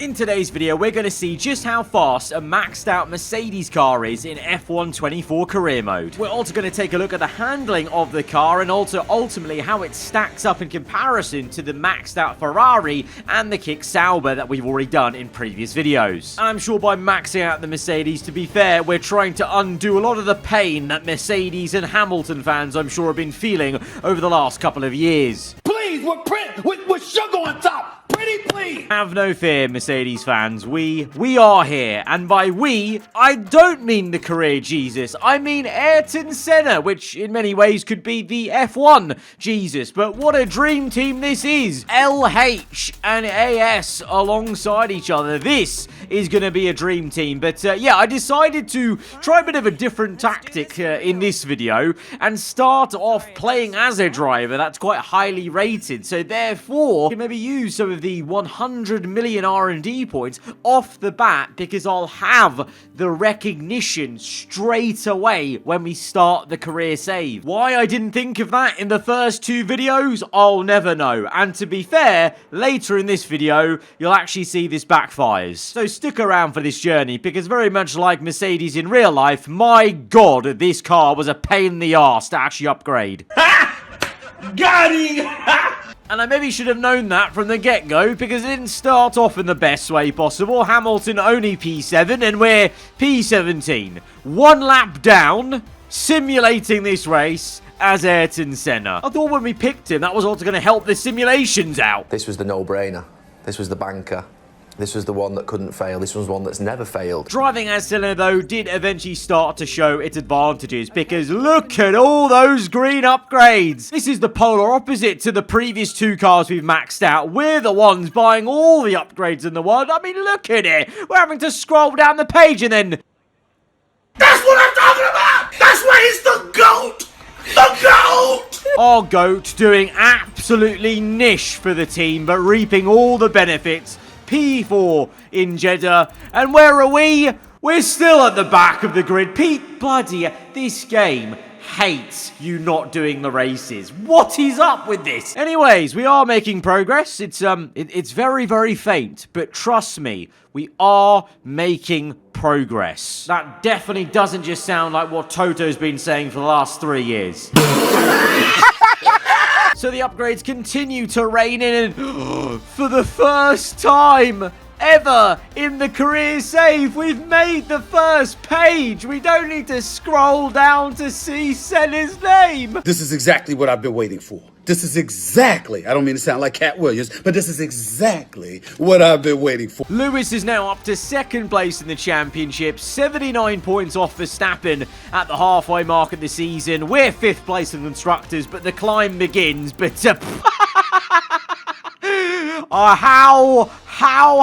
In today's video, we're going to see just how fast a maxed out Mercedes car is in F1 24 career mode. We're also going to take a look at the handling of the car and also ultimately how it stacks up in comparison to the maxed out Ferrari and the Kick Sauber that we've already done in previous videos. And I'm sure by maxing out the Mercedes, to be fair, we're trying to undo a lot of the pain that Mercedes and Hamilton fans I'm sure have been feeling over the last couple of years. Please, with sugar on top. Pretty please. Have no fear, Mercedes fans. We are here. And by we, I don't mean the career Jesus. I mean Ayrton Senna, which in many ways could be the F1 Jesus. But what a dream team this is. LH and AS alongside each other. This is going to be a dream team. But yeah, I decided to try a bit of a different tactic in this video and start off playing as a driver that's quite highly rated. So therefore, you can maybe use some of the 100 million R&D points off the bat because I'll have the recognition straight away when we start the career save. Why I didn't think of that in the first two videos, I'll never know. And to be fair, later in this video, you'll actually see this backfires. So stick around for this journey because very much like Mercedes in real life, my god, this car was a pain in the arse to actually upgrade. Got him. And I maybe should have known that from the get-go, because it didn't start off in the best way possible. Hamilton only P7, and we're P17. One lap down, simulating this race as Ayrton Senna. I thought when we picked him, that was also going to help the simulations out. This was the no-brainer. This was the banker. This was the one that couldn't fail. This was one that's never failed. Driving as Senna, though, did eventually start to show its advantages because look at all those green upgrades. This is the polar opposite to the previous two cars we've maxed out. We're the ones buying all the upgrades in the world. I mean, look at it. We're having to scroll down the page and then... That's what I'm talking about. That's why he's the GOAT. The GOAT. Our GOAT doing absolutely niche for the team, but reaping all the benefits. P4 in Jeddah. And where are we? We're still at the back of the grid. Pete, bloody, this game hates you not doing the races. What is up with this? Anyways, we are making progress. It's very, very faint, but trust me, we are making progress. That definitely doesn't just sound like what Toto's been saying for the last 3 years. So the upgrades continue to rain in, and for the first time ever in the career save, we've made the first page. We don't need to scroll down to see Senna's name. This is exactly what I've been waiting for. This is exactly, I don't mean to sound like Cat Williams, but this is exactly what I've been waiting for. Lewis is now up to second place in the championship, 79 points off Verstappen at the halfway mark of the season. We're fifth place in constructors, but the climb begins. But how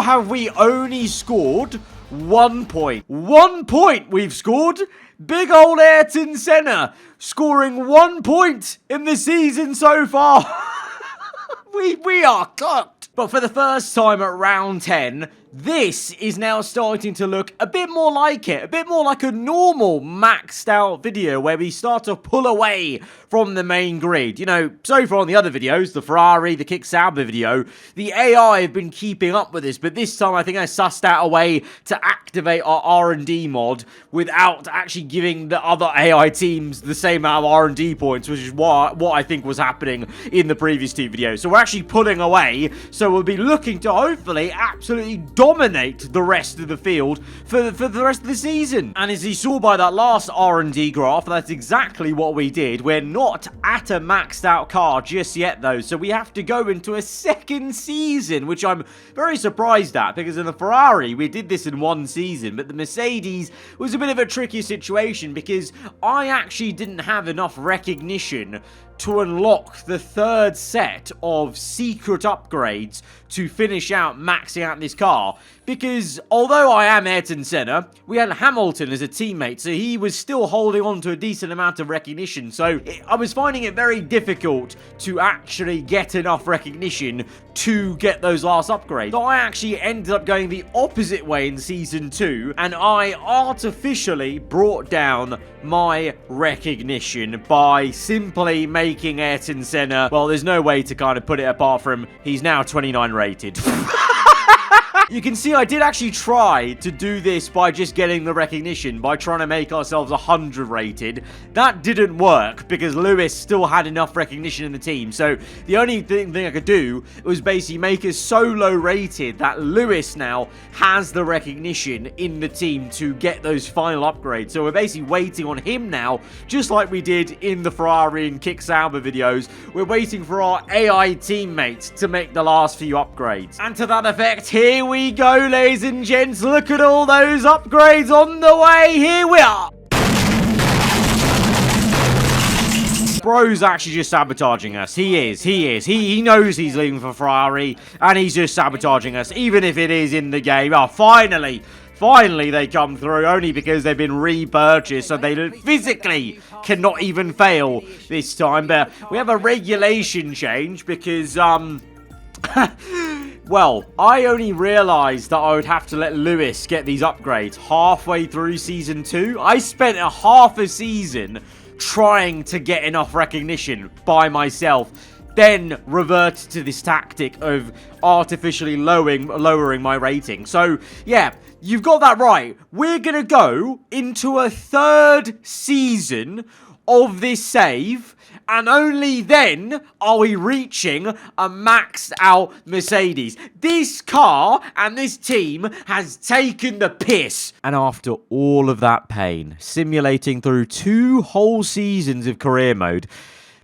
have we only scored 1 point? 1 point we've scored. Big old Ayrton Senna scoring 1 point in the season so far. we are cooked. But for the first time at round 10, this is now starting to look a bit more like it. A bit more like a normal maxed out video where we start to pull away from the main grid. You know, so far on the other videos, the Ferrari, the Kick Sauber video, the AI have been keeping up with this. But this time I think I sussed out a way to activate our R&D mod without actually giving the other AI teams the same amount of R&D points, which is what I think was happening in the previous two videos. So we're actually pulling away. So we'll be looking to hopefully absolutely dominate the rest of the field for the rest of the season. And as you saw by that last R&D graph, that's exactly what we did. We're not at a maxed out car just yet though, so we have to go into a second season, which I'm very surprised at, because in the Ferrari we did this in one season, but the Mercedes was a bit of a tricky situation because I actually didn't have enough recognition to unlock the third set of secret upgrades to finish out maxing out this car. Because although I am Ayrton Senna, we had Hamilton as a teammate, so he was still holding on to a decent amount of recognition. So I was finding it very difficult to actually get enough recognition to get those last upgrades. So I actually ended up going the opposite way in Season 2, and I artificially brought down my recognition by simply making Ayrton Senna, well, there's no way to kind of put it apart from, he's now 29 rated. You can see I did actually try to do this by just getting the recognition, by trying to make ourselves 100 rated. That didn't work because Lewis still had enough recognition in the team. So the only thing I could do was basically make us so low rated that Lewis now has the recognition in the team to get those final upgrades. So we're basically waiting on him now, just like we did in the Ferrari and Kick Sauber videos. We're waiting for our AI teammates to make the last few upgrades. And to that effect, here we go, ladies and gents. Look at all those upgrades on the way. Here we are. Bro's actually just sabotaging us. He is. He knows he's leaving for Ferrari, and he's just sabotaging us, even if it is in the game. Oh, finally they come through, only because they've been repurchased, so they physically cannot even fail this time. But we have a regulation change because, well, I only realised that I would have to let Lewis get these upgrades halfway through Season 2. I spent a half a season trying to get enough recognition by myself, then reverted to this tactic of artificially lowering my rating. So, yeah, you've got that right. We're going to go into a third season of this save, and only then are we reaching a maxed out Mercedes. This car and this team has taken the piss. And after all of that pain, simulating through 2 whole seasons of career mode,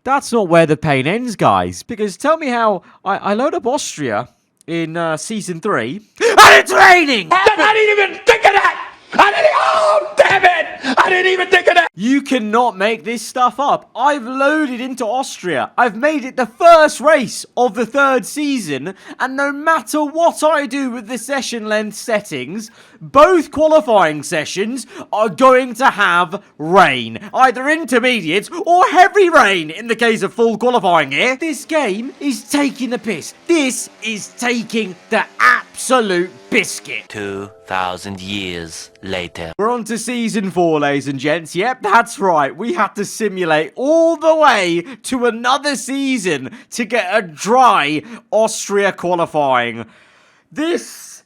that's not where the pain ends, guys. Because tell me how I load up Austria in Season 3, and it's raining! I didn't even think of that! Oh, damn it! I didn't even think of that! You cannot make this stuff up. I've loaded into Austria. I've made it the first race of the 3rd season, and no matter what I do with the session length settings, both qualifying sessions are going to have rain. Either intermediate or heavy rain in the case of full qualifying here. This game is taking the piss. This is taking the absolute biscuit. 2,000 years later. We're on to Season 4, ladies and gents. Yep, that's right. We had to simulate all the way to another season to get a dry Austria qualifying. This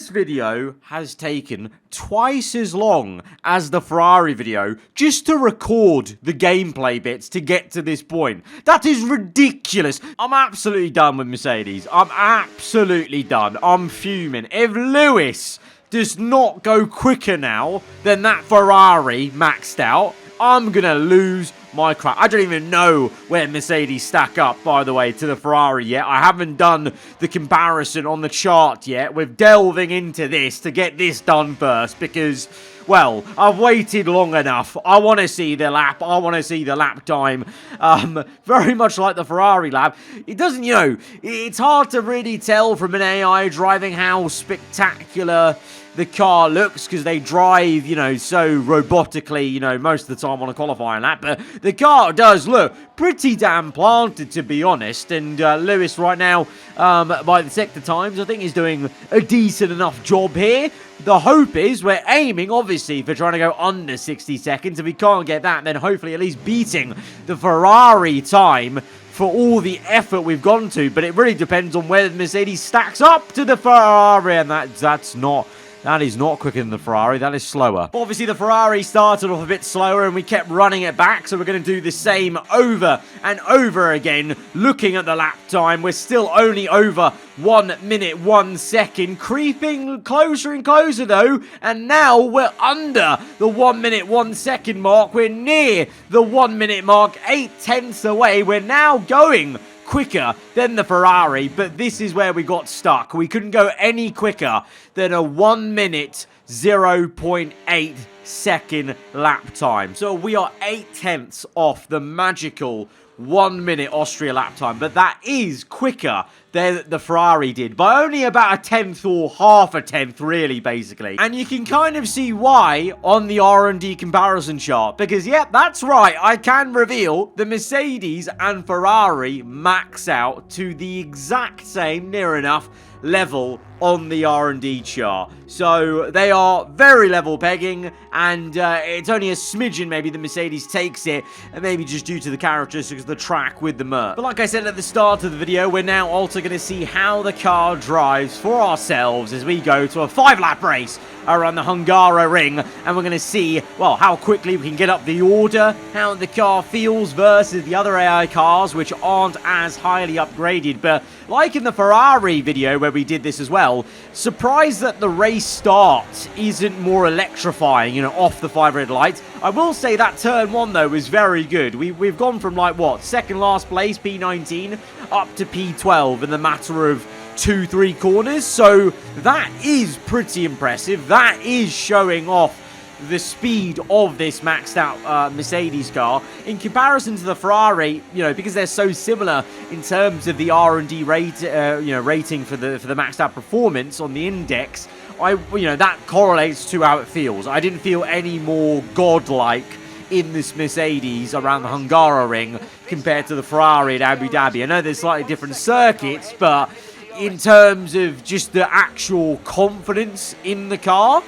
video has taken twice as long as the Ferrari video just to record the gameplay bits to get to this point. That is ridiculous. I'm absolutely done with Mercedes. I'm absolutely done. I'm fuming. If Lewis does not go quicker now than that Ferrari maxed out, I'm gonna lose my crap. I don't even know where Mercedes stack up, by the way, to the Ferrari yet. I haven't done the comparison on the chart yet. We're delving into this to get this done first because, well, I've waited long enough. I want to see the lap. I want to see the lap time. Very much like the Ferrari lap. It doesn't, you know, it's hard to really tell from an AI driving how spectacular the car looks because they drive, you know, so robotically, you know, most of the time on a qualifying lap. But the car does look pretty damn planted, to be honest. And Lewis right now, by the sector times, I think he's doing a decent enough job here. The hope is we're aiming, obviously, for trying to go under 60 seconds. If we can't get that, then hopefully at least beating the Ferrari time for all the effort we've gone to. But it really depends on whether Mercedes stacks up to the Ferrari, and that is not quicker than the Ferrari. That is slower. Obviously, the Ferrari started off a bit slower and we kept running it back. So we're going to do the same over and over again. Looking at the lap time, we're still only over 1 minute, 1 second. Creeping closer and closer, though. And now we're under the 1 minute, 1 second mark. We're near the 1 minute mark. 0.8 away. We're now going quicker than the Ferrari, but this is where we got stuck. We couldn't go any quicker than a 1 minute 0.8 second lap time. So we are 0.8 off the magical 1 minute Austria lap time, but that is quicker than the Ferrari did by only about a tenth or half a tenth, really, basically. And you can kind of see why on the R&D comparison chart, because yep, that's right, I can reveal the Mercedes and Ferrari max out to the exact same, near enough, level on the R&D chart. So they are very level pegging, and it's only a smidgen maybe the Mercedes takes it, and maybe just due to the characteristics of the track with the Merc. But like I said at the start of the video, we're now alternating also going to see how the car drives for ourselves as we go to a 5-lap race around the Hungaroring, and we're going to see, well, how quickly we can get up the order, how the car feels versus the other AI cars, which aren't as highly upgraded. But like in the Ferrari video where we did this as well, surprised that the race start isn't more electrifying, you know, off the 5 red lights. I will say that turn 1, though, was very good. We've gone from, like, what, second last place, P19, up to P12 in the matter of 2-3 corners, so that is pretty impressive. That is showing off the speed of this maxed out Mercedes car in comparison to the Ferrari, you know, because they're so similar in terms of the R&D rate, rating for the maxed out performance on the index. That correlates to how it feels. I didn't feel any more godlike in this Mercedes around the Hungaroring compared to the Ferrari at Abu Dhabi. I know there's slightly different circuits, but in terms of just the actual confidence in the car,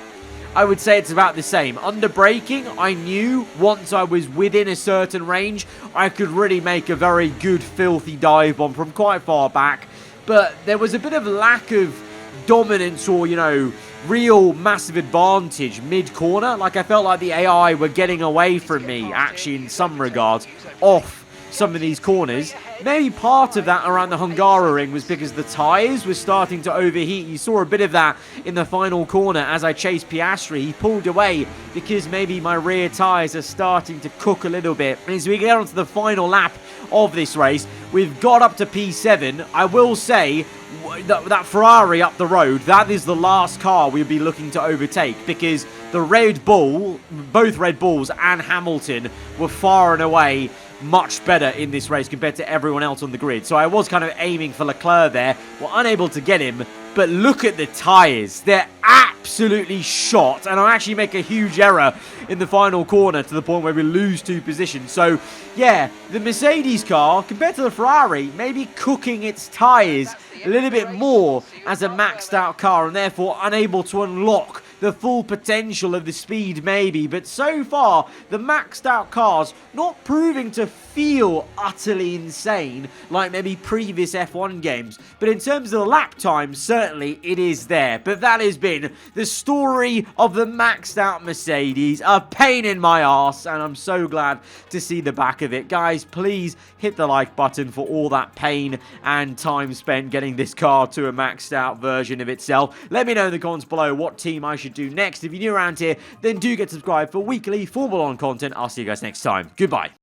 I would say it's about the same. Under braking, I knew once I was within a certain range, I could really make a very good filthy dive bomb from quite far back. But there was a bit of lack of dominance or, you know, real massive advantage mid-corner. Like, I felt like the AI were getting away from me, actually, in some regards, off some of these corners. Maybe part of that around the Hungaroring was because the tyres were starting to overheat. You saw a bit of that in the final corner as I chased Piastri. He pulled away because maybe my rear tyres are starting to cook a little bit. And as we get onto the final lap of this race, we've got up to P7. I will say that Ferrari up the road, that is the last car we'll be looking to overtake, because the Red Bull, both Red Bulls and Hamilton, were far and away much better in this race compared to everyone else on the grid. So I was kind of aiming for Leclerc there. We're unable to get him, but look at the tyres. They're absolutely shot, and I actually make a huge error in the final corner to the point where we lose 2 positions. So, yeah, the Mercedes car, compared to the Ferrari, maybe cooking its tyres a little bit more as a maxed out car, and therefore unable to unlock the full potential of the speed maybe. But so far, the maxed out cars not proving to feel utterly insane like maybe previous F1 games. But in terms of the lap time, certainly it is there. But that has been the story of the maxed out Mercedes. A pain in my arse, and I'm so glad to see the back of it. Guys, please hit the like button for all that pain and time spent getting this car to a maxed out version of itself. Let me know in the comments below what team I should do next. If you're new around here, then do get subscribed for weekly Formula 1 content. I'll see you guys next time. Goodbye.